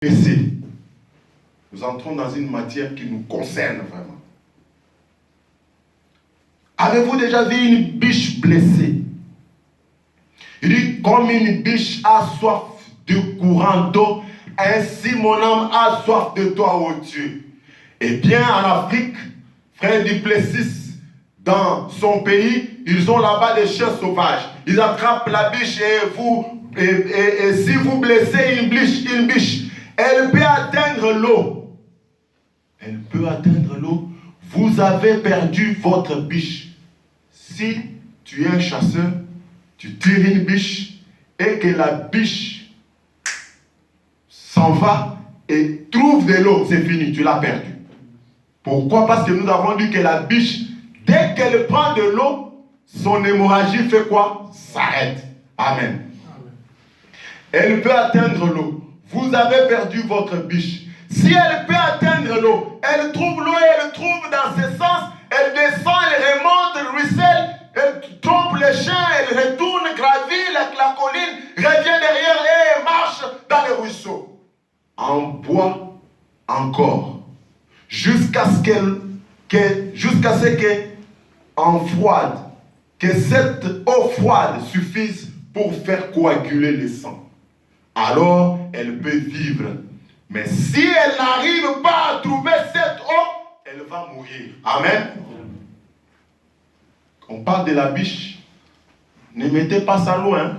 blessé. Nous entrons dans une matière qui nous concerne vraiment. Avez-vous déjà vu une biche blessée? Il dit, comme une biche a soif de courant d'eau, ainsi mon âme a soif de toi, ô Dieu. Eh bien, en Afrique, frère Duplessis, dans son pays, ils ont là-bas des chiens sauvages. Ils attrapent la biche et si vous blessez une biche, elle peut atteindre l'eau. Elle peut atteindre l'eau. Vous avez perdu votre biche. Si tu es un chasseur, tu tires une biche et que la biche s'en va et trouve de l'eau, c'est fini, tu l'as perdu. Pourquoi? Parce que nous avons dit que la biche, dès qu'elle prend de l'eau, son hémorragie fait quoi? S'arrête. Amen. Elle peut atteindre l'eau. Vous avez perdu votre biche. Si elle peut atteindre l'eau, elle trouve l'eau et elle trouve dans ses sens, elle descend, elle remonte, elle ruisselle, elle trompe les chiens, elle retourne, gravit la colline, revient derrière et elle marche dans les ruisseaux. En boit encore, jusqu'à ce qu'en froide, que cette eau froide suffise pour faire coaguler le sang. Alors, elle peut vivre. Mais si elle n'arrive pas à trouver cette eau, elle va mourir. Amen. On parle de la biche. Ne mettez pas ça loin.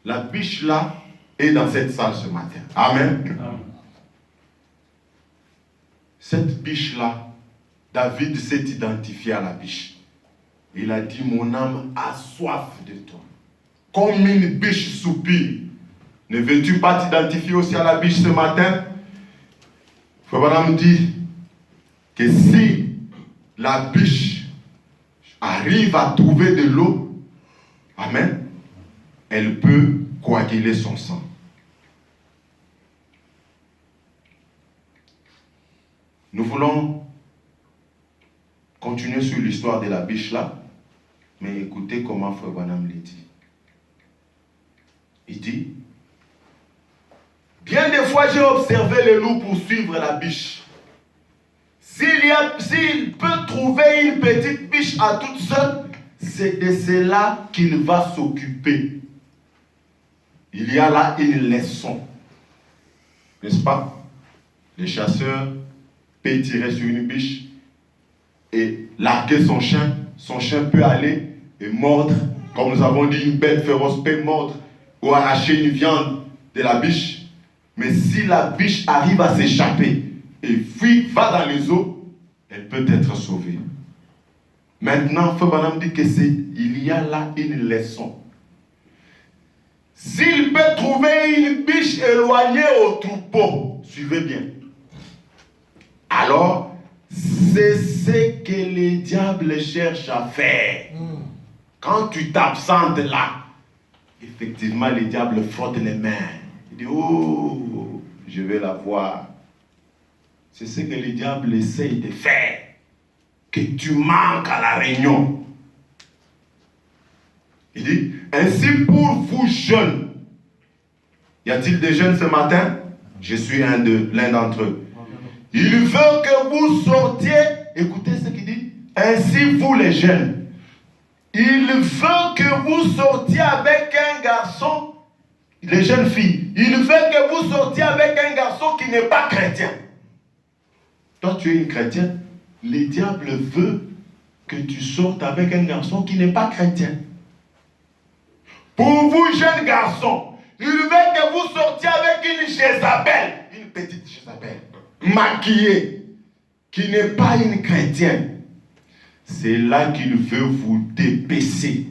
La biche là est dans cette salle ce matin. Amen. Cette biche là, David s'est identifié à la biche. Il a dit, mon âme a soif de toi. Comme une biche soupire. Ne veux-tu pas t'identifier aussi à la biche ce matin? Frère Branham dit que si la biche arrive à trouver de l'eau, amen, elle peut coaguler son sang. Nous voulons continuer sur l'histoire de la biche là, mais écoutez comment Frère Branham le dit. Il dit, bien des fois, j'ai observé le loup poursuivre la biche. S'il peut trouver une petite biche à toute seule, c'est de cela qu'il va s'occuper. Il y a là une leçon. N'est-ce pas? Le chasseur peut tirer sur une biche et larguer son chien. Son chien peut aller et mordre. Comme nous avons dit, une bête féroce peut mordre ou arracher une viande de la biche. Mais si la biche arrive à s'échapper et fuit, va dans les eaux, elle peut être sauvée. Maintenant, Frère Branham dit qu'il y a là une leçon. S'il peut trouver une biche éloignée au troupeau, suivez bien. Alors, c'est ce que les diables cherchent à faire. Quand tu t'absentes là, effectivement, les diables frottent les mains. Il dit, oh, je vais la voir. C'est ce que les diables essayent de faire. Que tu manques à la réunion. Il dit, ainsi pour vous jeunes. Y a-t-il des jeunes ce matin? Je suis l'un d'entre eux. Il veut que vous sortiez. Écoutez ce qu'il dit. Ainsi vous les jeunes. Il veut que vous sortiez avec un garçon. Les jeunes filles, il veut que vous sortiez avec un garçon qui n'est pas chrétien. Toi, tu es une chrétienne. Le diable veut que tu sortes avec un garçon qui n'est pas chrétien. Pour vous, jeunes garçons, il veut que vous sortiez avec une Jézabel, une petite Jézabel, maquillée, qui n'est pas une chrétienne. C'est là qu'il veut vous dépecer.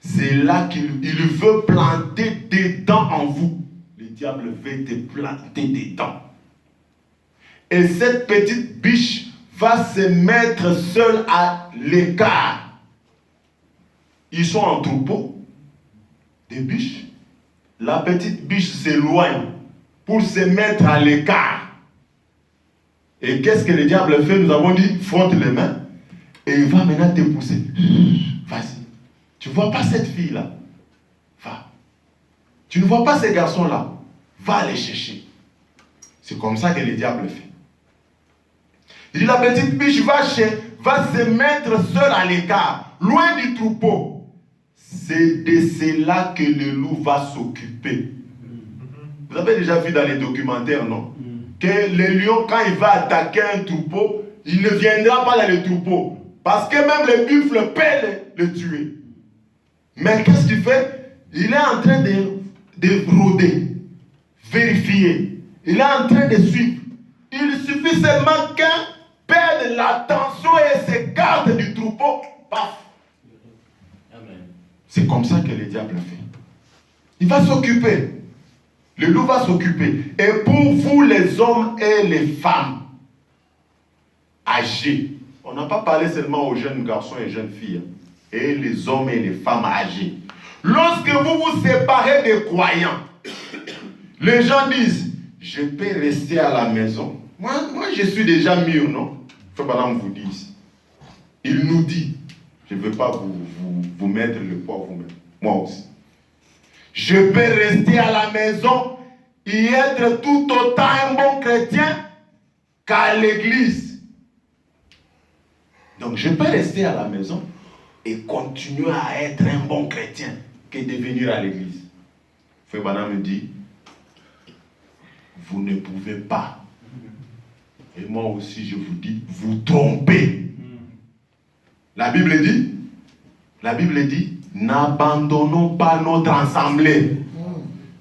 C'est là qu'il veut planter des dents en vous. Le diable veut te planter des dents. Et cette petite biche va se mettre seule à l'écart. Ils sont en troupeau, des biches. La petite biche s'éloigne pour se mettre à l'écart. Et qu'est-ce que le diable fait? Nous avons dit, frotte les mains. Et il va maintenant te pousser. Vas-y. Tu ne vois pas cette fille-là? Va. Tu ne vois pas ces garçons-là? Va les chercher. C'est comme ça que le diable fait. Il dit, la petite biche va se mettre seule à l'écart, loin du troupeau. C'est de cela que le loup va s'occuper. Vous avez déjà vu dans les documentaires, non? Que le lion, quand il va attaquer un troupeau, il ne viendra pas dans le troupeau. Parce que même le buffle peut le tuer. Mais qu'est-ce qu'il fait? Il est en train de rôder, vérifier. Il est en train de suivre. Il suffit seulement qu'un perde l'attention et se garde du troupeau. Paf! C'est comme ça que le diable fait. Il va s'occuper. Le loup va s'occuper. Et pour vous, les hommes et les femmes âgés, on n'a pas parlé seulement aux jeunes garçons et jeunes filles, et les hommes et les femmes âgés. Lorsque vous vous séparez des croyants, les gens disent, je peux rester à la maison. Moi je suis déjà mûr, non? Il faut pas vous dire. Il nous dit, je ne veux pas vous mettre le poids vous-même. Moi aussi. Je peux rester à la maison et être tout autant un bon chrétien qu'à l'église. Donc je peux rester à la maison et continuer à être un bon chrétien que de venir à l'église. Frère Branham me dit, vous ne pouvez pas. Et moi aussi je vous dis, vous trompez. La Bible dit, n'abandonnons pas notre assemblée.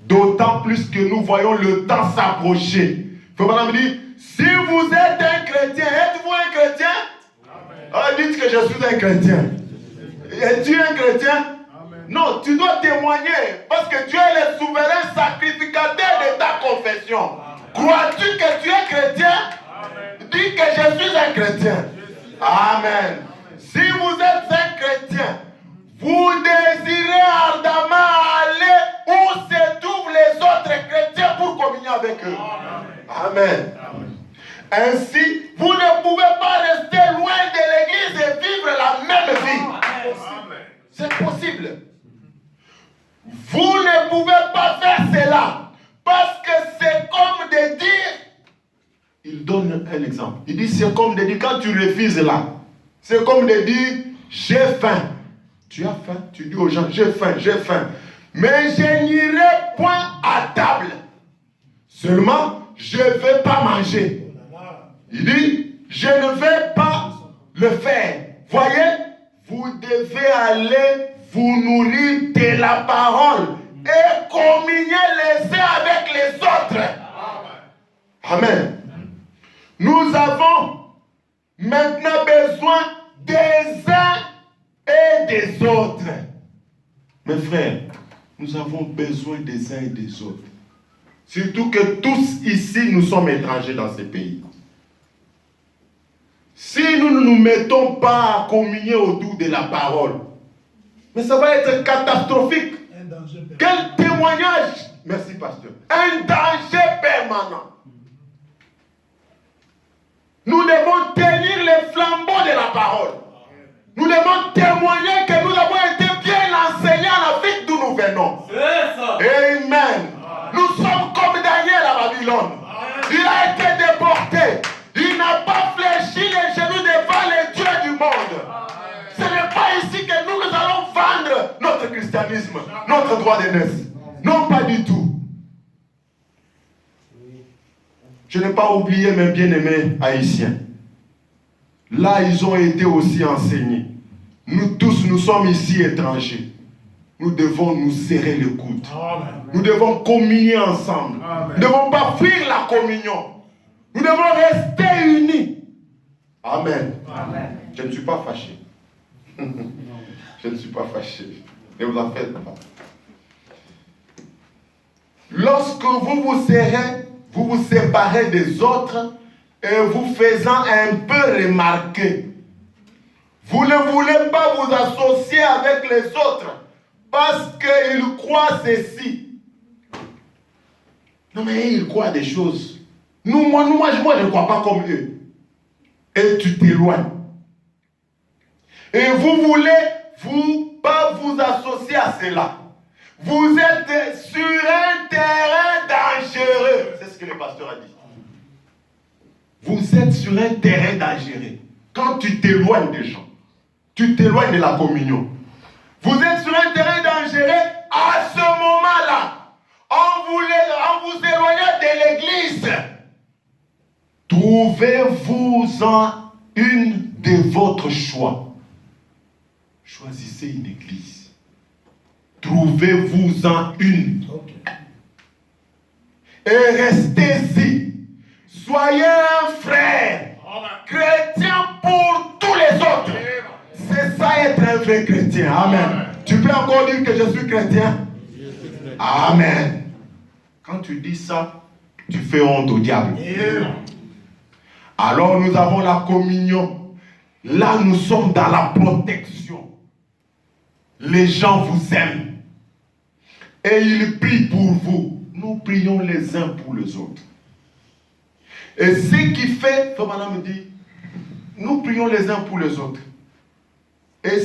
D'autant plus que nous voyons le temps s'approcher. Frère Branham dit, si vous êtes un chrétien, êtes-vous un chrétien? Dites que je suis un chrétien. Es-tu un chrétien? Amen. Non, tu dois témoigner parce que Dieu est le souverain sacrificateur de ta confession. Crois-tu que tu es chrétien? Amen. Dis que je suis un chrétien. Amen. Si vous êtes un chrétien, vous désirez ardemment aller où se trouvent les autres chrétiens pour communier avec eux. Amen. Amen. Ainsi, vous ne pouvez pas rester loin de l'église et vivre la même vie. C'est possible. Vous ne pouvez pas faire cela parce que c'est comme de dire. Il donne un exemple. Il dit c'est comme de dire quand tu refuses là. C'est comme de dire j'ai faim. Tu as faim. Tu dis aux gens j'ai faim, j'ai faim. Mais je n'irai point à table. Seulement je ne vais pas manger. Il dit, je ne vais pas le faire. Voyez, vous devez aller vous nourrir de la parole et communier les uns avec les autres. Amen. Nous avons maintenant besoin des uns et des autres. Mes frères, nous avons besoin des uns et des autres. Surtout que tous ici, nous sommes étrangers dans ce pays. Si nous ne nous mettons pas à communier autour de la parole, mais ça va être catastrophique. Quel témoignage! Merci, pasteur. Un danger permanent. Nous devons tenir les flambeaux de la parole. Nous devons témoigner que nous avons été bien enseignés en Afrique d'où nous venons. Amen. Nous sommes comme Daniel à Babylone. Il a été déporté. Il n'a pas fléchi les genoux devant les dieux du monde. Ce n'est pas ici que nous allons vendre notre christianisme, notre droit d'aînesse. Non, pas du tout. Je n'ai pas oublié mes bien-aimés haïtiens. Là, ils ont été aussi enseignés. Nous tous, nous sommes ici étrangers. Nous devons nous serrer le coude. Nous devons communier ensemble. Nous ne devons pas fuir la communion. Nous devons rester unis. Amen. Amen. Je ne suis pas fâché. Je ne suis pas fâché. Ne vous en faites pas. Lorsque vous vous séparez des autres et vous faisant un peu remarquer, vous ne voulez pas vous associer avec les autres parce qu'ils croient ceci. Non mais ils croient des choses. Moi, je ne crois pas comme eux. Et tu t'éloignes. Et vous voulez pas vous associer à cela. Vous êtes sur un terrain dangereux. C'est ce que le pasteur a dit. Vous êtes sur un terrain dangereux. Quand tu t'éloignes des gens, tu t'éloignes de la communion. Vous êtes sur un terrain dangereux. À ce moment-là, en vous éloignant de l'église, trouvez-vous-en une de votre choix. Choisissez une église. Trouvez-vous-en une. Et restez-y. Soyez un frère. Chrétien pour tous les autres. C'est ça être un vrai chrétien. Amen. Tu peux encore dire que je suis chrétien? Amen. Quand tu dis ça, tu fais honte au diable. Alors nous avons la communion. Là, nous sommes dans la protection. Les gens vous aiment. Et ils prient pour vous. Nous prions les uns pour les autres. Et ce qui fait, Fabana me dit, nous prions les uns pour les autres. Et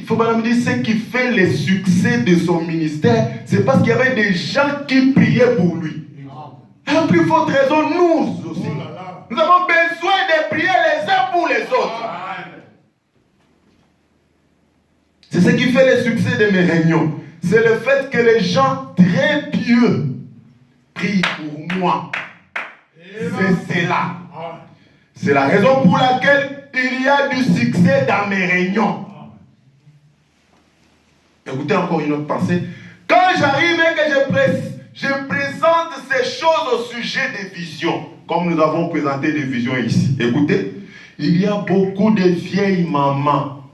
Fabana me dit, ce qui fait le succès de son ministère, c'est parce qu'il y avait des gens qui priaient pour lui. À plus forte raison, nous aussi. Nous avons besoin de prier les uns pour les autres. C'est ce qui fait le succès de mes réunions. C'est le fait que les gens très pieux prient pour moi. C'est cela. C'est la raison pour laquelle il y a du succès dans mes réunions. Écoutez encore une autre pensée. Quand j'arrive et que je présente ces choses au sujet des visions, comme nous avons présenté des visions ici. Écoutez, il y a beaucoup de vieilles mamans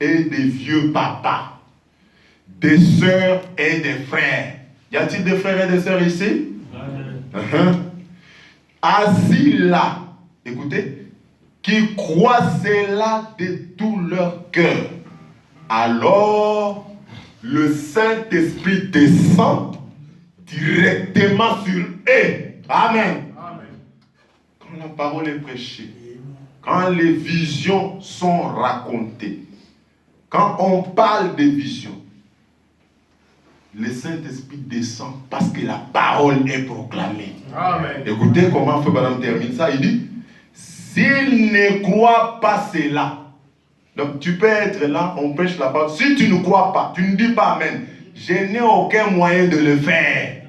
et des vieux papas, des sœurs et des frères. Y a-t-il des frères et des sœurs ici? Assis là, écoutez, qui croient cela de tout leur cœur. Alors, le Saint-Esprit descend directement sur eux. Amen. Quand la parole est prêchée, quand les visions sont racontées, quand on parle des visions, le Saint-Esprit descend parce que la parole est proclamée. Amen. Écoutez comment Frère Branham termine ça. Il dit, s'il ne croit pas cela, donc tu peux être là, on prêche la parole. Si tu ne crois pas, tu ne dis pas Amen. Je n'ai aucun moyen de le faire.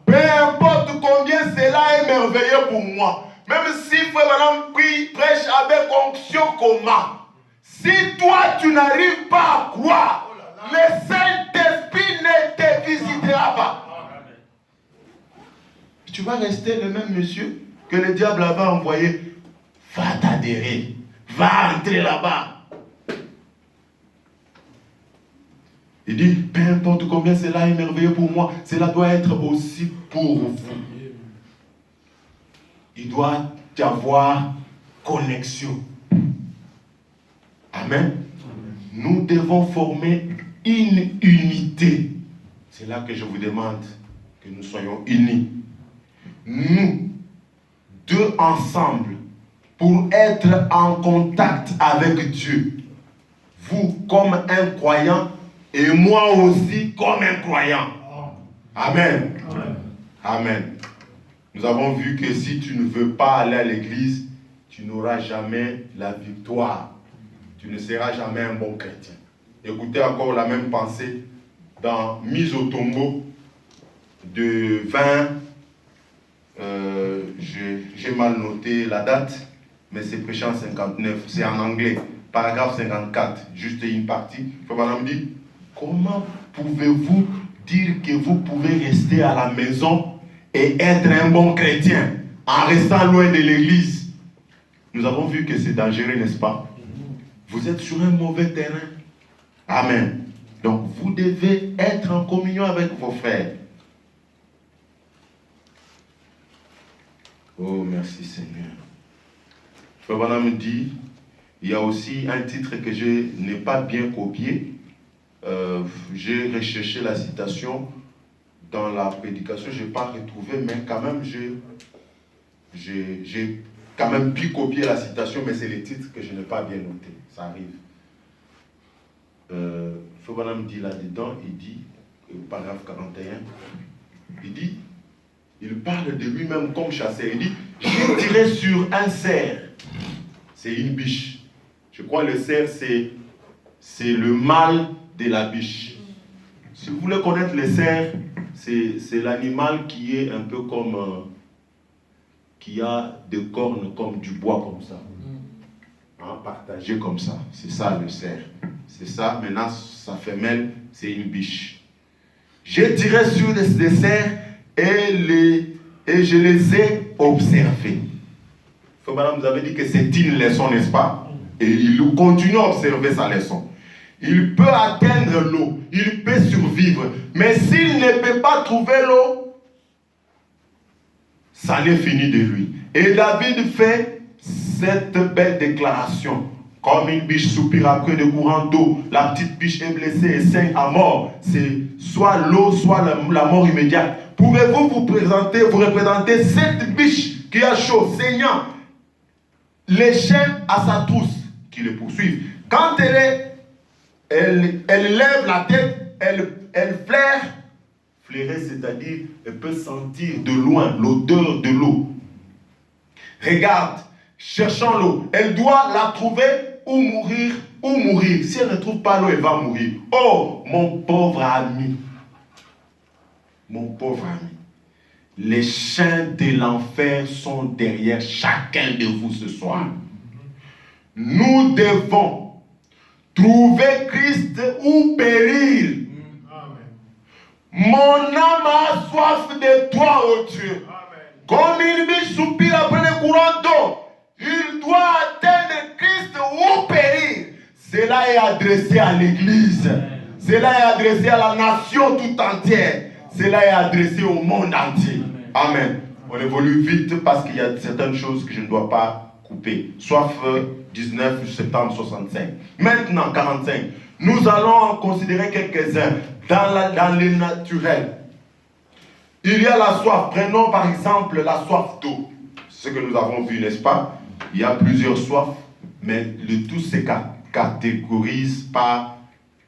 Peu importe combien cela est merveilleux pour moi. Même si Frère Branham prêche avec onction comment. Si toi tu n'arrives pas à croire, le Saint-Esprit ne te visitera pas. Tu vas rester le même monsieur que le diable avait envoyé. Va t'adhérer. Va entrer là-bas. Il dit, peu importe combien cela est merveilleux pour moi, cela doit être aussi pour vous. Il doit y avoir connexion. Amen. Nous devons former une unité. C'est là que je vous demande que nous soyons unis. Nous, deux ensemble, pour être en contact avec Dieu. Vous comme un croyant et moi aussi comme un croyant. Amen. Amen. Amen. Nous avons vu que si tu ne veux pas aller à l'église, tu n'auras jamais la victoire. Tu ne seras jamais un bon chrétien. Écoutez encore la même pensée dans Mise au tombeau de 20. J'ai mal noté la date, mais c'est prêché en 59. C'est en anglais. Paragraphe 54. Juste une partie. Frère Branham dit, comment pouvez-vous dire que vous pouvez rester à la maison et être un bon chrétien en restant loin de l'église? Nous avons vu que c'est dangereux, n'est-ce pas? Vous êtes sur un mauvais terrain. Amen. Donc, vous devez être en communion avec vos frères. Oh, merci Seigneur. Frère Branham dit, il y a aussi un titre que je n'ai pas bien copié. J'ai recherché la citation dans la prédication, je n'ai pas retrouvé, mais quand même, j'ai quand même pu copier la citation, mais c'est le titre que je n'ai pas bien noté. Ça arrive. Frère Branham dit là-dedans, il dit, paragraphe 41, il dit, il parle de lui-même comme chasseur. Il dit, j'ai tiré sur un cerf. C'est une biche. Je crois que le cerf, c'est le mâle de la biche. Si vous voulez connaître le cerf, c'est l'animal qui est un peu comme... qui a des cornes comme du bois comme ça. Hein, partagé comme ça. C'est ça le cerf. C'est ça. Maintenant, sa femelle, c'est une biche. J'ai tiré sur des cerfs et je les ai observés. Madame, vous avez dit que c'est une leçon, n'est-ce pas? Et il continue à observer sa leçon. Il peut atteindre l'eau, il peut survivre. Mais s'il ne peut pas trouver l'eau, ça n'est fini de lui. Et David fait cette belle déclaration. Comme une biche soupire après de courants d'eau, la petite biche est blessée et saigne à mort. C'est soit l'eau, soit la mort immédiate. Pouvez-vous vous représenter cette biche qui a chaud, saignant, les chiens à sa trousse qui le poursuivent. Quand elle lève la tête, elle flaire, flairer, c'est-à-dire elle peut sentir de loin l'odeur de l'eau. Regarde, cherchant l'eau, elle doit la trouver ou mourir. Si elle ne trouve pas l'eau, elle va mourir. Oh, mon pauvre ami, les chiens de l'enfer sont derrière chacun de vous ce soir. Nous devons trouver Christ ou périr. Mon âme a soif de toi, ô Dieu. Comme une biche soupire après le courant d'eau, il doit atteindre Christ ou périr. Cela est adressé à l'Église. Cela est adressé à la nation tout entière. Cela est adressé au monde entier. Amen. On évolue vite parce qu'il y a certaines choses que je ne dois pas couper. Soif 19 septembre 65. Maintenant 45. Nous allons en considérer quelques-uns dans le naturel. Il y a la soif. Prenons par exemple la soif d'eau. Ce que nous avons vu, n'est-ce pas? Il y a plusieurs soifs, mais le tout se catégorise par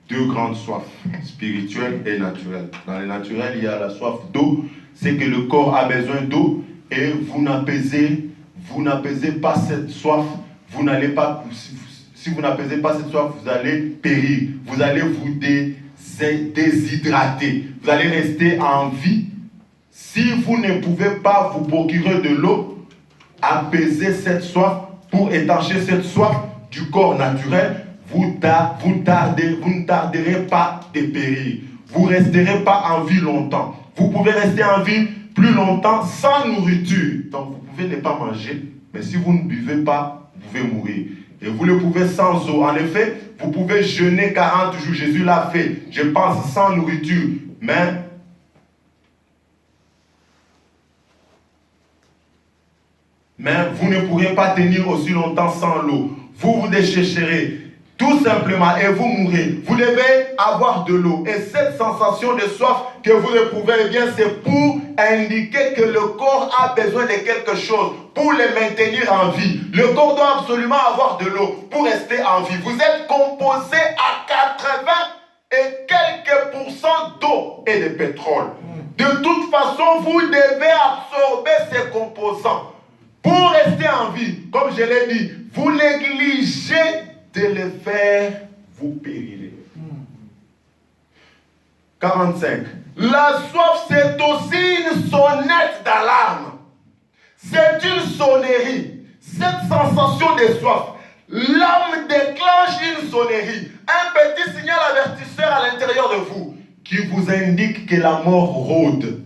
deux grandes soifs, spirituelles et naturelles. Dans le naturel, il y a la soif d'eau. C'est que le corps a besoin d'eau et vous n'apaisez pas cette soif. Vous n'allez pas, si vous n'apaisez pas cette soif, vous allez périr. Vous allez vous déshydrater. Vous allez rester en vie. Si vous ne pouvez pas vous procurer de l'eau, apaiser cette soif pour étancher cette soif du corps naturel, vous ne tarderez pas de périr. Vous ne resterez pas en vie longtemps. Vous pouvez rester en vie plus longtemps sans nourriture. Donc vous pouvez ne pas manger, mais si vous ne buvez pas, vous pouvez mourir. Et vous le pouvez sans eau. En effet, vous pouvez jeûner 40 jours. Jésus l'a fait, je pense, sans nourriture. Mais vous ne pourrez pas tenir aussi longtemps sans l'eau. Vous vous déchécherez tout simplement et vous mourrez. Vous devez avoir de l'eau. Et cette sensation de soif que vous éprouvez, eh bien, c'est pour indiquer que le corps a besoin de quelque chose pour le maintenir en vie. Le corps doit absolument avoir de l'eau pour rester en vie. Vous êtes composé à 80 et quelques pourcents d'eau et de pétrole. De toute façon, vous devez absorber ces composants pour rester en vie. Comme je l'ai dit, vous négligez de le faire, vous périrez. 45. La soif, c'est aussi une sonnette d'alarme. C'est une sonnerie. Cette sensation de soif, l'âme déclenche une sonnerie. Un petit signal avertisseur à l'intérieur de vous qui vous indique que la mort rôde.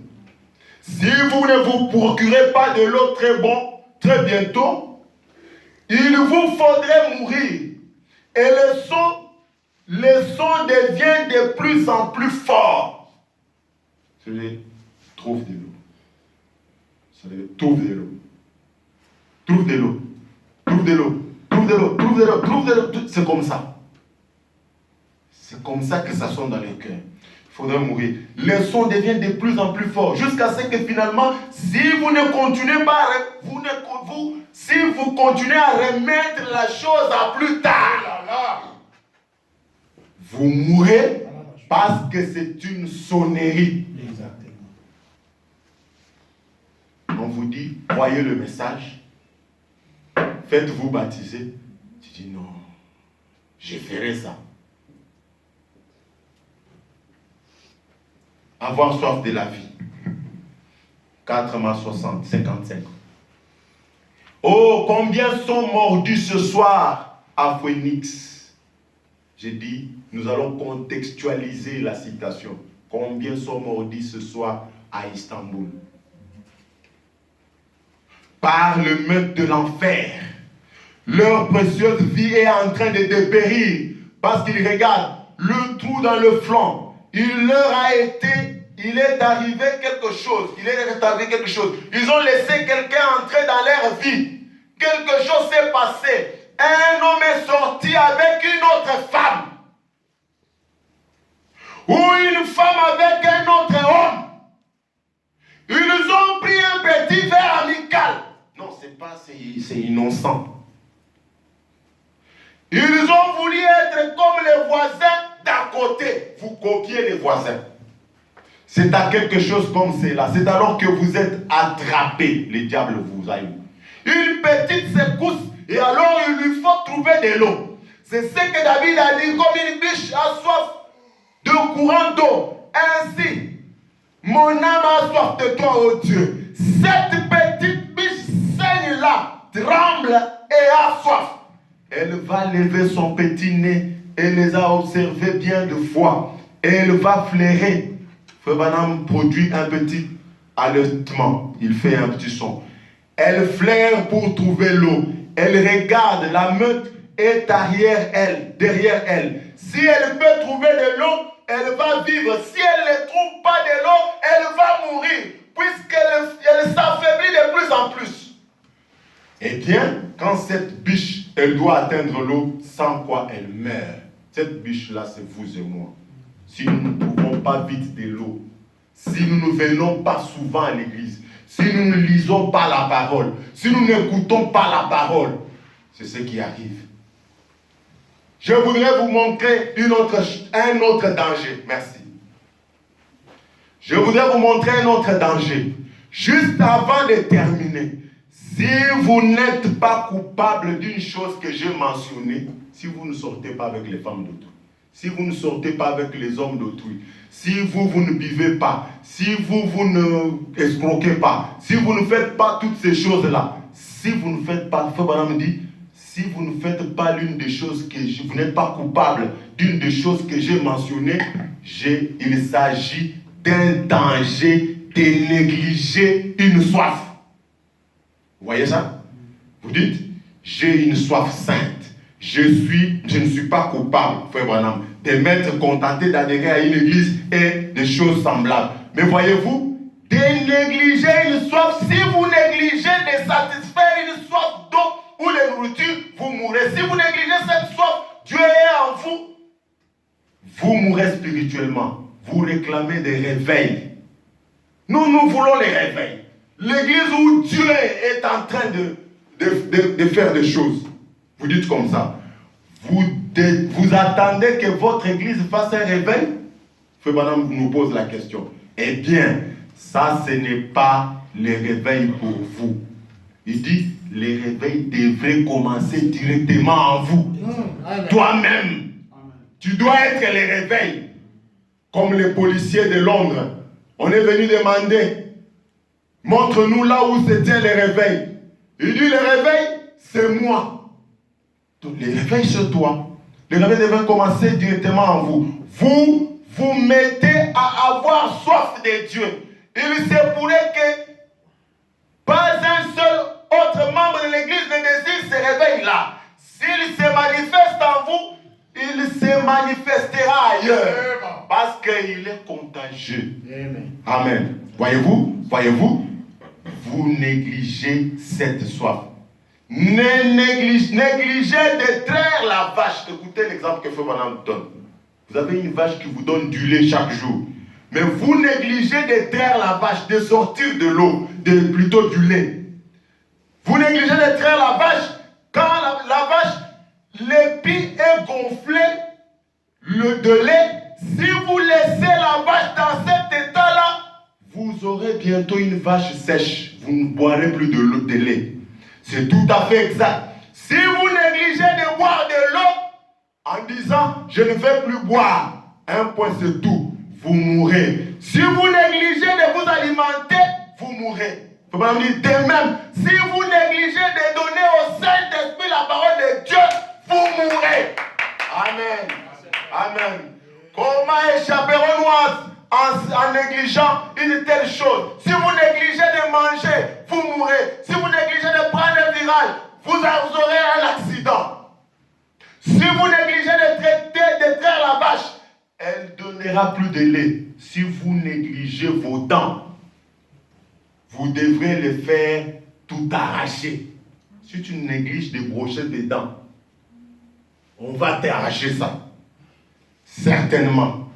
Si vous ne vous procurez pas de l'eau très bientôt, il vous faudrait mourir. Et le son devient de plus en plus fort. Trouve de l'eau. Trouve de l'eau. Trouve de l'eau. Trouve de l'eau. Trouve de l'eau. Trouve de l'eau. Trouve de l'eau. C'est comme ça. C'est comme ça que ça sonne dans les cœurs. Il faudrait mourir. Le son devient de plus en plus fort. Jusqu'à ce que finalement, si vous ne continuez pas, si vous continuez à remettre la chose à plus tard, vous mourrez Parce que c'est une sonnerie. Exactement. On vous dit, croyez le message, faites-vous baptiser. Tu dis non, je ferai ça. Avoir soif de la vie. 4 mars 60, 55. Oh, combien sont mordus ce soir à Phoenix. J'ai dit, nous allons contextualiser la citation. Combien sont mordus ce soir à Istanbul. Par le meurtre de l'enfer. Leur précieuse vie est en train de dépérir parce qu'ils regardent le trou dans le flanc. Il est arrivé quelque chose. Ils ont laissé quelqu'un entrer dans leur vie. Quelque chose s'est passé. Un homme est sorti avec une autre femme. Ou une femme avec un autre homme. Ils ont pris un petit verre amical. Non, c'est innocent. Ils ont voulu être comme les voisins d'à côté. Vous copiez les voisins. C'est à quelque chose comme cela. C'est alors que vous êtes attrapé. Le diable vous a eu. Une petite secousse et alors il lui faut trouver de l'eau. C'est ce que David a dit, comme une biche a soif de courant d'eau. Ainsi, mon âme a soif de toi, ô Dieu. Cette petite biche saigne-là, tremble et a soif. Elle va lever son petit nez et les a observés bien de fois. Et elle va flairer. Frère Branham produit un petit halètement. Il fait un petit son. Elle flaire pour trouver l'eau. Elle regarde, la meute est derrière elle. Si elle peut trouver de l'eau, elle va vivre. Si elle ne trouve pas de l'eau, elle va mourir. Puisqu'elle s'affaiblit de plus en plus. Eh bien, quand cette biche, elle doit atteindre l'eau, sans quoi elle meurt. Cette biche-là, c'est vous et moi. Si nous ne trouvons pas vite de l'eau, si nous ne venons pas souvent à l'église, si nous ne lisons pas la parole, si nous n'écoutons pas la parole, c'est ce qui arrive. Je voudrais vous montrer un autre danger. Merci. Je voudrais vous montrer un autre danger. Juste avant de terminer, si vous n'êtes pas coupable d'une chose que j'ai mentionnée, si vous ne sortez pas avec les femmes d'autrui, si vous ne sortez pas avec les hommes d'autrui, si vous ne buvez pas, si vous ne escroquez pas, si vous ne faites pas toutes ces choses-là, si vous ne faites pas, Frère Branham dit, si vous ne faites pas l'une des choses vous n'êtes pas coupable d'une des choses que j'ai mentionnées, il s'agit d'un danger de négliger une soif. Vous voyez ça? Vous dites, j'ai une soif sainte. Je ne suis pas coupable, Frère Branham, de m'être contenté d'adhérer à une église et des choses semblables. Mais voyez-vous, de négliger une soif, si vous négligez de satisfaire une soif d'eau ou de nourriture, vous mourrez. Si vous négligez cette soif, Dieu est en vous. Vous mourrez spirituellement. Vous réclamez des réveils. Nous voulons les réveils. L'église où Dieu est en train de faire des choses. Vous dites comme ça. Vous attendez que votre église fasse un réveil? Frère Branham nous pose la question. Eh bien, ça, ce n'est pas le réveil pour vous. Il dit, les réveils devraient commencer directement en vous. Toi-même. Tu dois être les réveils. Comme les policiers de Londres. On est venu demander, montre-nous là où se tient les réveils. Il dit, les réveils, c'est moi. Donc, les réveils, c'est toi. Les réveils devraient commencer directement en vous. Vous mettez à avoir soif de Dieu. Il se pourrait que pas un seul autre membre de l'église ne désire ce réveil-là. S'il se manifeste en vous, il se manifestera ailleurs. Parce qu'il est contagieux. Amen. Voyez-vous, vous négligez cette soif. Négligez de traire la vache. Écoutez l'exemple que Frère Branham donne. Vous avez une vache qui vous donne du lait chaque jour. Mais vous négligez de traire la vache, de sortir de l'eau, plutôt du lait. Vous négligez de traire la vache quand la vache, l'épi est gonflé de lait. Si vous laissez la vache dans cet état-là, vous aurez bientôt une vache sèche. Vous ne boirez plus de l'eau de lait. C'est tout à fait exact. Si vous négligez de boire de l'eau en disant je ne vais plus boire, un point c'est tout, vous mourrez. Si vous négligez de vous alimenter, vous mourrez. Il faut pas me dire de même, si vous négligez de donner au Saint-Esprit la parole de Dieu, vous mourrez. Amen. Amen. Comment échapperons-nous en négligeant une telle chose? Si vous négligez de manger, vous mourrez. Si vous négligez de prendre un virage, vous aurez un accident. Si vous négligez de traire la vache, elle ne donnera plus de lait. Si vous négligez vos dents, vous devrez les faire tout arracher. Si tu négliges de brocher tes dents, on va t'arracher ça. Certainement,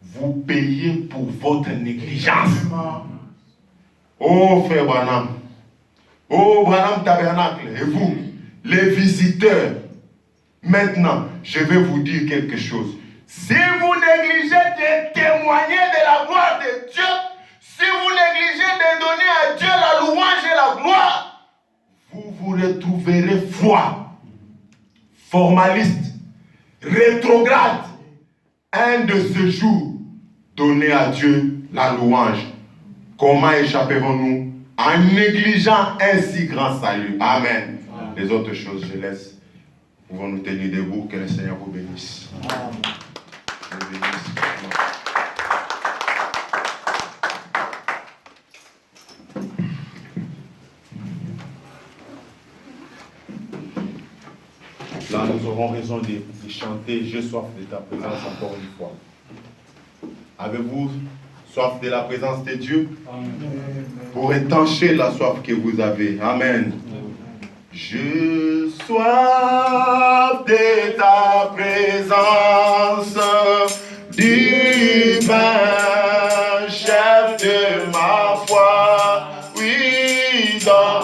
vous payez pour votre négligence. Oh frère Branham, oh Branham Tabernacle, et vous, les visiteurs, maintenant, je vais vous dire quelque chose. Si vous négligez de témoigner de la gloire de Dieu, si vous négligez de donner à Dieu la louange et la gloire, vous vous retrouverez froid, formaliste, rétrograde. Un de ces jours, donnez à Dieu la louange. Comment échapperons-nous en négligeant un si grand salut? Amen. Amen. Les autres choses, je laisse. Nous pouvons nous tenir debout. Que le Seigneur vous bénisse. Amen. Vous bénisse. Là, nous aurons raison de chanter « J'ai soif de ta présence » encore une fois. Avez-vous soif de la présence de Dieu? Amen. Pour étancher la soif que vous avez. Amen. J'ai soif de ta présence, divin chef de ma foi. Oui, dans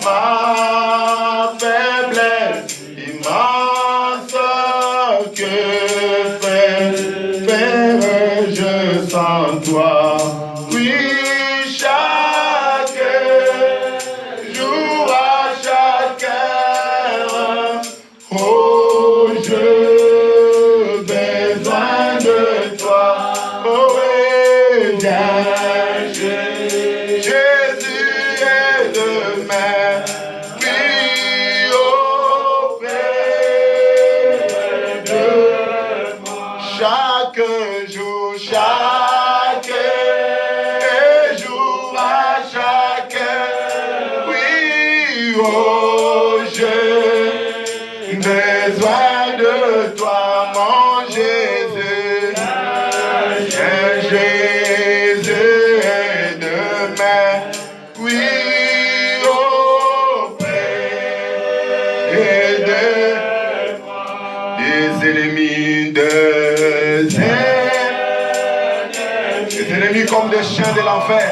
ma faiblesse immense, que faire-je sans toi? Oui, chaque jour à chaque heure, oh, je besoin de toi. Oh, et bien, Jésus est de mer. Oui, auprès de moi. Chaque jour, chaque jour à chaque heure. Oui, oh, j'ai besoin de toi, mon Jésus. Jésus est de mer. Oui, auprès des ennemis, des ennemis comme des chiens de l'enfer.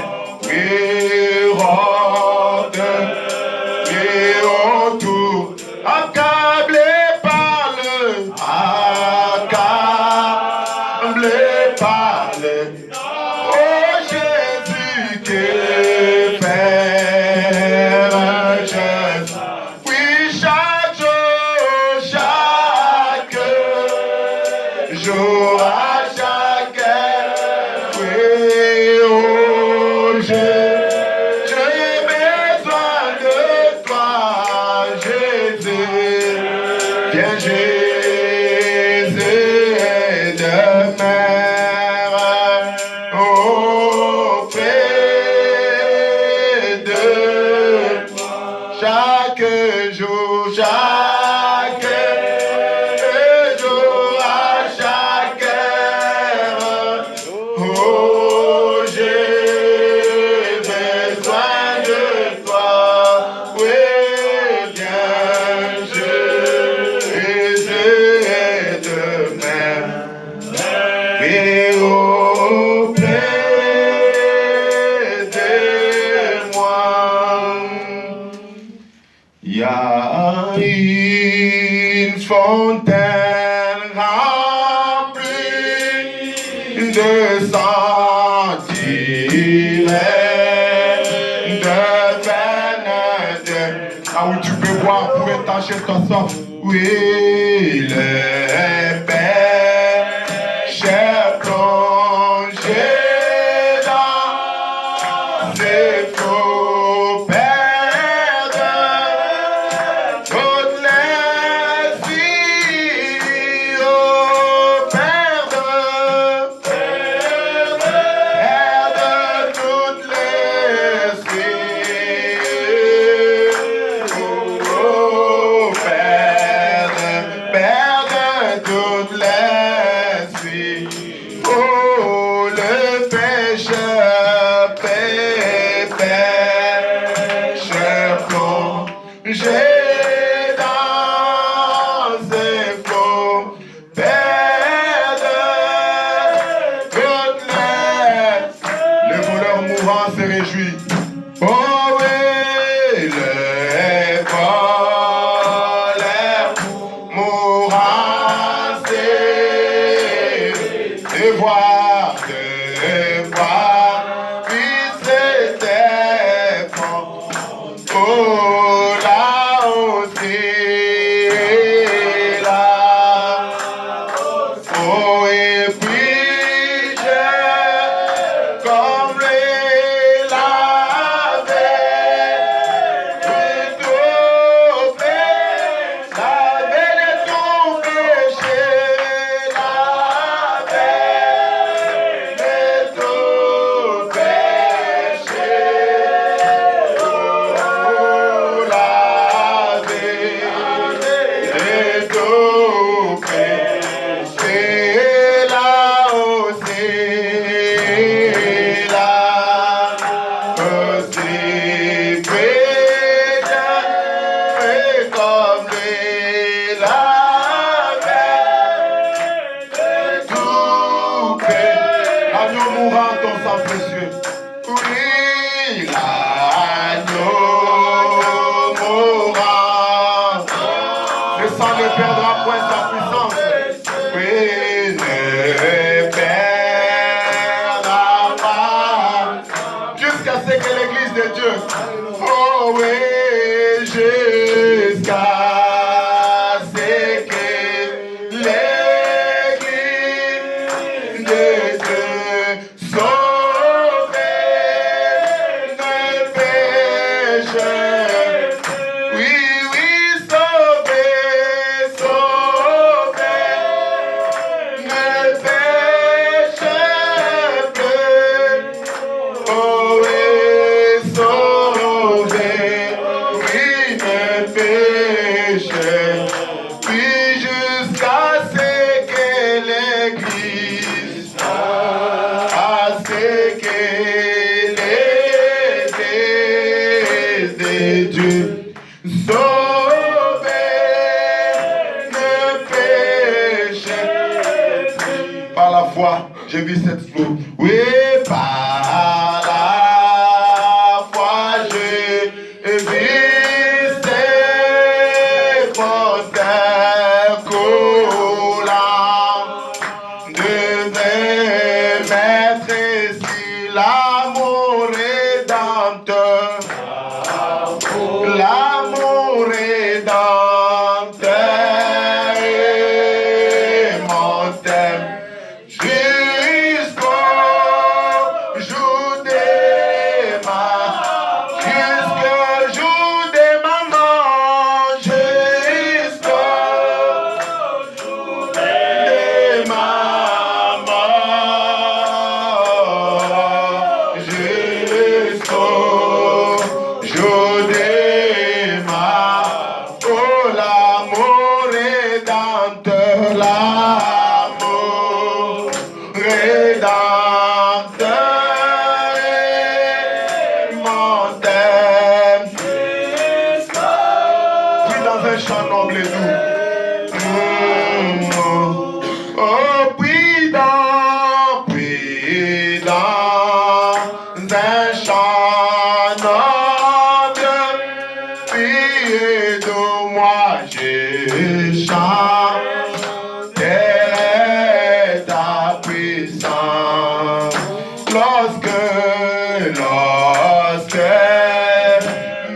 Oui, rôde, oui, autour, accablé par le, oh Jésus, que faire-je? Oui, chaque jour à chaque heure. Oui, oh j'ai besoin de toi, Jésus. Viens, Jésus est de mer. Auprès de chaque jour, chaque jour à chaque heure. Oh, j'ai besoin de toi. Oui, bien, Jésus est de mer. Et auprès de moi, il y a une fontaine remplie Là où tu peux boire pour étancher ta soif. Oui, le péché plongé dans ses faux perdre toutes les filles, oh, perdre toutes les filles, oh, perdre toutes les filles, oh, le péché plongé dans ses flots, perdre toutes les. Le voleur mourant se réjouit. Oh oui, le voleur mourant c'est de voir, puis c'était fort. Oh là aussi, là. Oh et puis je combler la veille de tout péché, la veille de tout péché, la veille de tout péché, oh la veille de tout péché, là aussi, là aussi, péché, comme la veille de tout péché. L'agneau mourant, ton sang précieux. Oui, l'agneau mourant. Le sang ne perdra point sa puissance. Oui, ne perdra pas. Jusqu'à ce que l'église de Dieu. Oh oui, jusqu'à ce que l'église de Dieu sauve ne péché. Oui, oui, sauver, ne péché plus. Oh oui, sauver, oui, ne péché. Puis jusqu'à ce que l'église, à ce que l'église de Dieu sauver ne péché. Par la foi, j'ai vu cette flot. Oui, par la foi, j'ai vu ces portes coulants. Devait mettre ici l'amour rédempteur. L'amour rédempteur est mon thème jusqu'au jour des mamans, jusqu'au jour des mamans, jusqu'au jour des mamans, jusqu'au jour des mamans. Oh, l'amour rédempteur, l'amour rédempteur est mon thème. Puis dans un chant noble et doux. Oh, puis dans un chant noble, puis de moi je chanterai ta puissance. Lorsque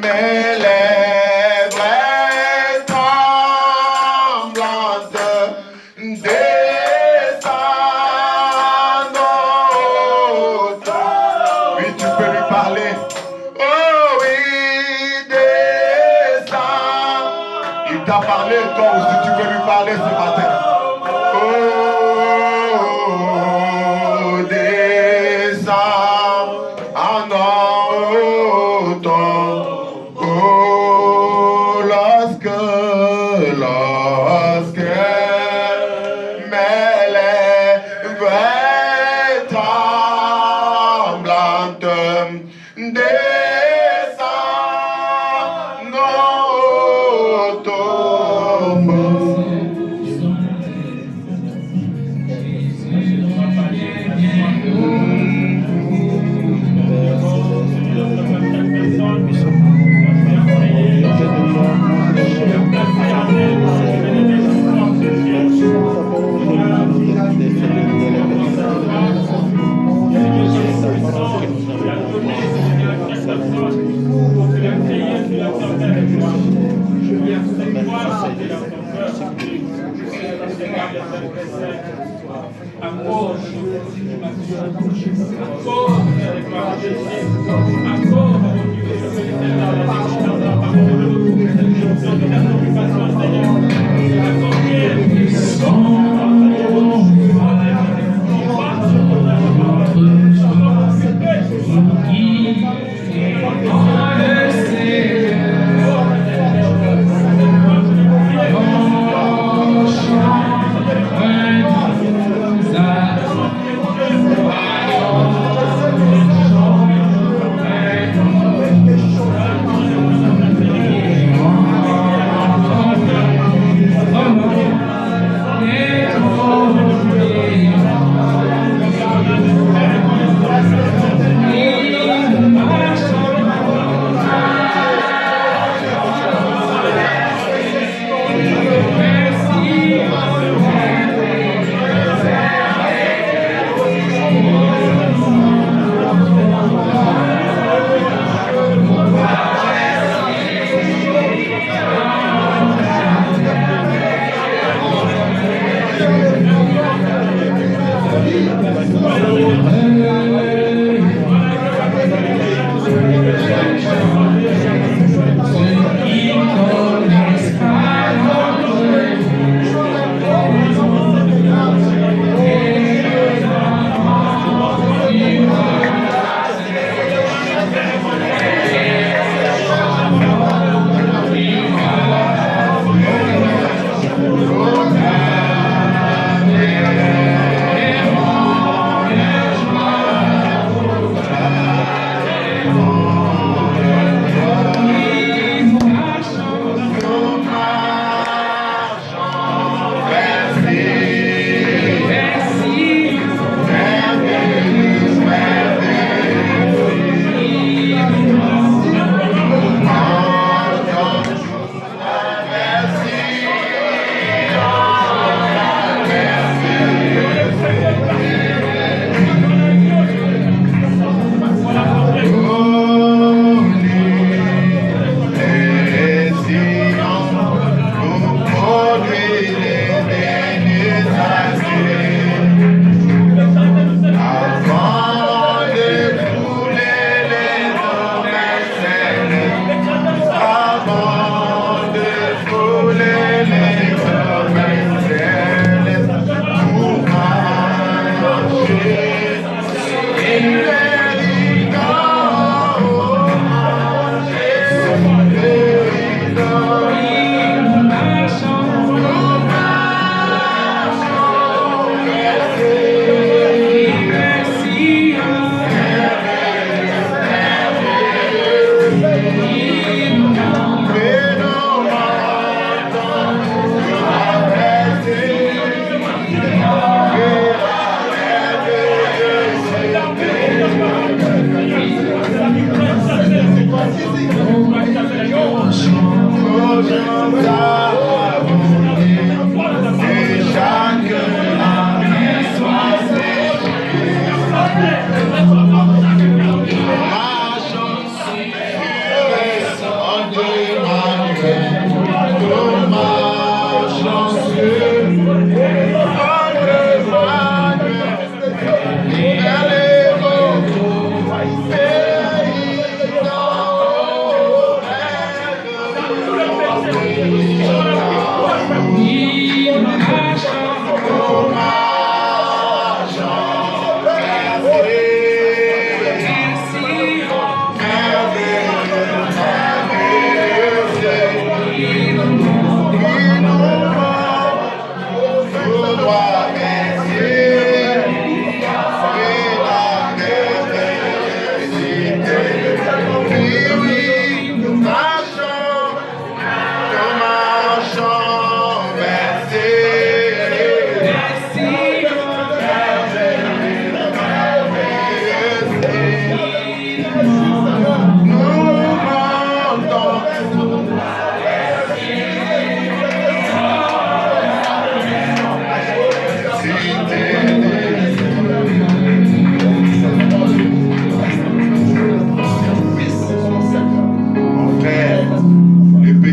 mes lèvres t'a parlé, toi aussi tu veux lui parler ce matin. Oh, descends en automne. Oh, lorsque mais les feuilles tremblantes descendent nos tombeaux.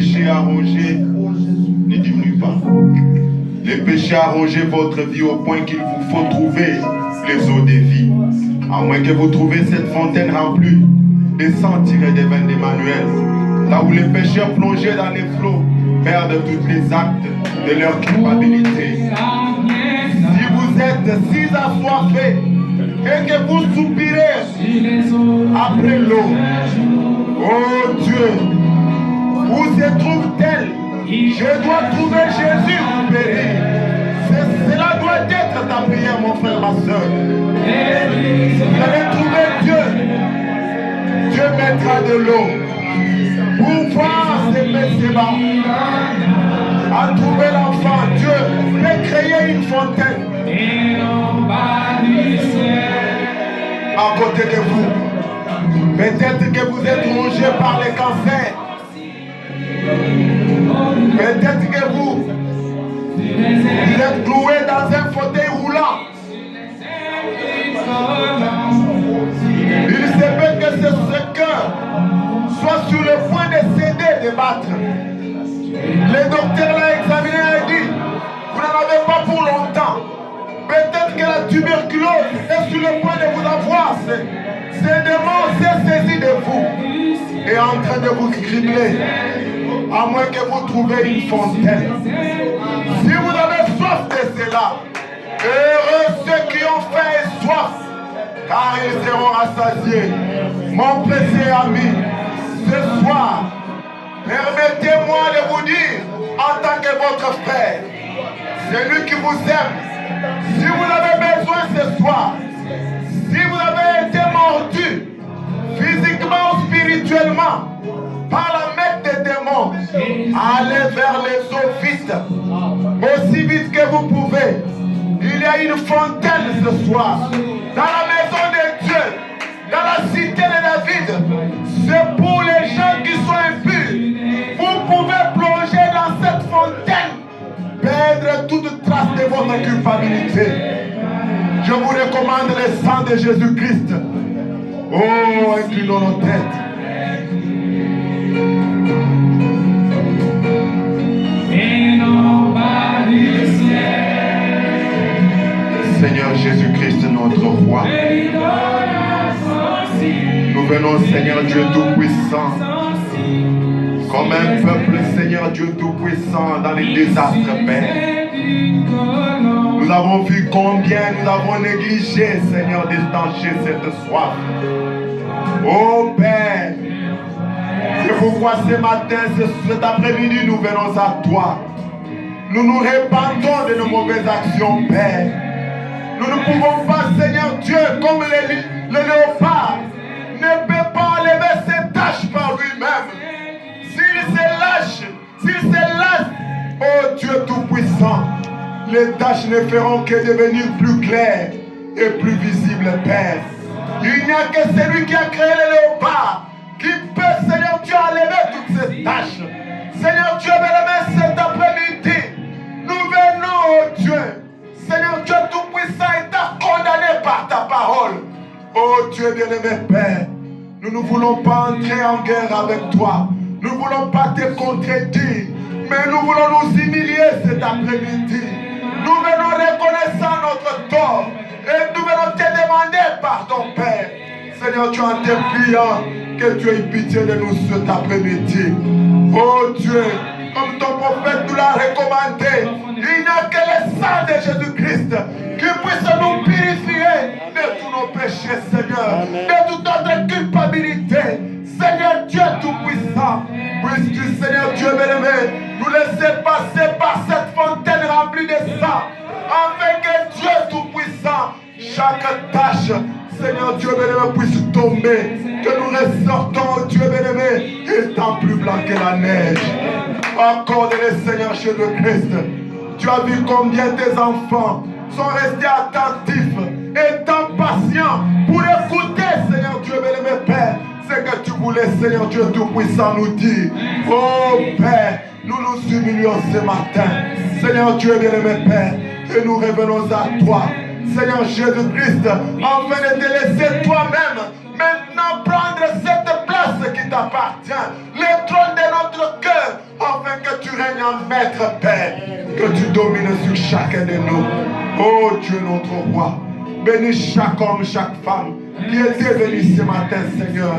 péchés a rongé, ne diminue pas. Les péchés a rongé votre vie au point qu'il vous faut trouver les eaux de vie. À moins que vous trouviez cette fontaine remplie de sang tiré des veines d'Emmanuel. Là où les pécheurs plongés dans les flots perdent tous les actes de leur culpabilité. Si vous êtes si assoiffés et que vous soupirez après l'eau, oh Dieu, où se trouve-t-elle? Je dois trouver Jésus pour bénir. Cela doit être ta prière, mon frère, ma soeur. Vous allez trouver Dieu. Dieu mettra de l'eau pour voir ces péchés bas. À trouver l'enfant, Dieu peut créer une fontaine à côté de vous. Peut-être que vous êtes rongé par les cancers. Peut-être que vous êtes cloué dans un fauteuil roulant. Il se peut que ce cœur soit sur le point de céder, de battre. Le docteur l'a examiné et dit, vous n'en avez pas pour longtemps. Peut-être que la tuberculose est sur le point de vous avoir. Ce démon s'est saisi de vous et est en train de vous cribler. À moins que vous trouviez une fontaine. Si vous avez soif de cela, heureux ceux qui ont faim et soif, car ils seront rassasiés. Mon précieux ami, ce soir, permettez-moi de vous dire, en tant que votre frère, celui qui vous aime, si vous avez besoin ce soir, si vous avez été mordu, physiquement ou spirituellement, par la maître des démons, allez vers les eaux vite, aussi vite que vous pouvez. Il y a une fontaine ce soir, dans la maison de Dieu, dans la cité de David. C'est pour les gens qui sont impurs. Vous pouvez plonger dans cette fontaine, perdre toute trace de votre culpabilité. Je vous recommande le sang de Jésus-Christ. Oh, inclinons nos têtes. Seigneur Jésus-Christ, notre roi, nous venons, Seigneur Dieu Tout-Puissant, comme un peuple, Seigneur Dieu Tout-Puissant, dans les désastres, Père. Nous avons vu combien nous avons négligé, Seigneur, d'étancher cette soif. Oh Père, c'est pourquoi ce matin, cet après-midi, nous venons à toi. Nous nous répandons de nos mauvaises actions, Père. Nous ne pouvons pas, Seigneur Dieu, comme le léopard, ne peut pas enlever ses tâches par lui-même. S'il se lâche, oh Dieu Tout-Puissant, les tâches ne feront que devenir plus claires et plus visibles, Père. Il n'y a que celui qui a créé le léopard qui peut, Seigneur Dieu, enlever toutes ces tâches. Seigneur Dieu, bien-aimé, cet après-midi, nous venons, oh Dieu, Seigneur Dieu Tout-Puissant, étant condamné par ta parole. Oh Dieu bien-aimé Père, nous ne voulons pas entrer en guerre avec toi. Nous ne voulons pas te contredire, mais nous voulons nous humilier cet après-midi. Nous venons reconnaissant notre tort et nous venons te demander pardon, Père. Seigneur Dieu, en te priant que tu aies pitié de nous cet après-midi. Oh Dieu, comme ton prophète nous l'a recommandé, il n'y a que le sang de Jésus-Christ qui puisse nous purifier de tous nos péchés, Seigneur, de toute notre culpabilité. Seigneur Dieu Tout-Puissant, puisses-tu, Seigneur Dieu bien-aimé, nous laisser passer par cette fontaine remplie de sang, afin que Dieu Tout-Puissant, chaque tâche, Seigneur Dieu bien-aimé, puisse tomber, que nous ressortons, Dieu bien-aimé, étant plus blanc que la neige. Accorde-le, Seigneur Jésus-Christ. Tu as vu combien tes enfants sont restés attentifs, étant patients pour écouter, Seigneur Dieu bien-aimé, Père, ce que tu voulais, Seigneur Dieu Tout-Puissant, nous dire. Oh Père, nous nous humilions ce matin, Seigneur Dieu bien-aimé, Père, et nous revenons à toi, Seigneur Jésus-Christ, afin de te laisser toi-même maintenant prendre cette place qui t'appartient, le trône de notre cœur, Seigneur, Maître Père, que tu domines sur chacun de nous. Oh Dieu, notre roi, bénis chaque homme, chaque femme qui était venu ce matin, Seigneur.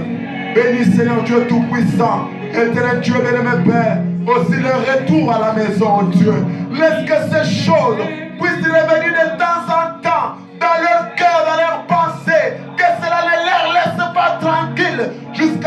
Bénis, Seigneur Dieu Tout-Puissant, éternel Dieu, bien-aimé Père, aussi le retour à la maison, Dieu. Laisse que ces choses puissent revenir de temps en